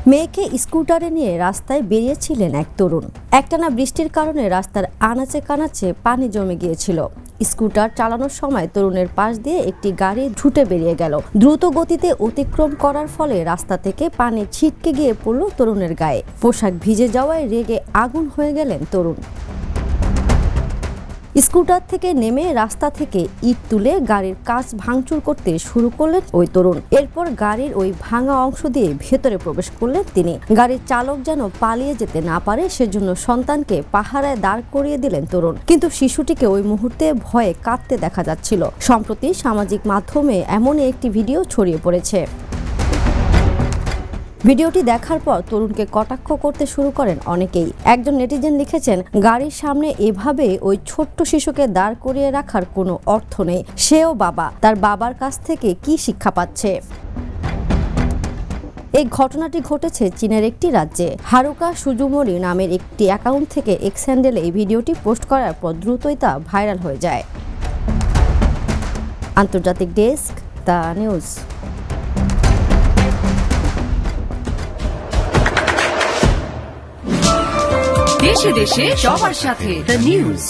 মেয়েকে স্কুটারে নিয়ে রাস্তায় বেরিয়েছিলেন এক তরুণ। একটানা বৃষ্টির কারণে রাস্তার আনাচে কানাচে পানি জমে গিয়েছিল। স্কুটার চালানোর সময় তরুণের পাশ দিয়ে একটি গাড়ি ছুটে বেরিয়ে গেল। দ্রুত গতিতে অতিক্রম করার ফলে রাস্তা থেকে পানি ছিটকে গিয়ে পড়ল তরুণের গায়ে। পোশাক ভিজে যাওয়ায় রেগে আগুন হয়ে গেলেন তরুণ। স্কুটার থেকে নেমে রাস্তা থেকে ইট তুলে গাড়ির কাচ ভাঙচুর করতে শুরু করলেন ওই তরুণ। এরপর গাড়ির ওই ভাঙা অংশ দিয়ে ভেতরে প্রবেশ করলেন তিনি। গাড়ির চালক যেন পালিয়ে যেতে না পারে সেজন্য সন্তানকে পাহারায় দাঁড় করিয়ে দিলেন তরুণ। কিন্তু শিশুটিকে ওই মুহূর্তে ভয়ে কাঁদতে দেখা যাচ্ছিল। সম্প্রতি সামাজিক মাধ্যমে এমনই একটি ভিডিও ছড়িয়ে পড়েছে। ভিডিওটি দেখার পর তরুণকে কটাক্ষ করতে শুরু করেন অনেকেই। একজন নেটিজেন লিখেছেন, গাড়ির সামনে এভাবে ওই ছোট্ট শিশুকে দাঁড় করিয়ে রাখার কোনো অর্থ নেই। সেও বাবা, তার বাবার কাছ থেকে কি শিক্ষা পাচ্ছে। এই ঘটনাটি ঘটেছে চীনের একটি রাজ্যে। হারুকা সুজুমোরি নামের একটি অ্যাকাউন্ট থেকে এক্স হ্যান্ডেলে এই ভিডিওটি পোস্ট করার পর দ্রুতই তা ভাইরাল হয়ে যায়। আন্তর্জাতিক ডেস্ক, দ্য নিউজ। দেশে দেশে সবার সাথে দ্য নিউজ।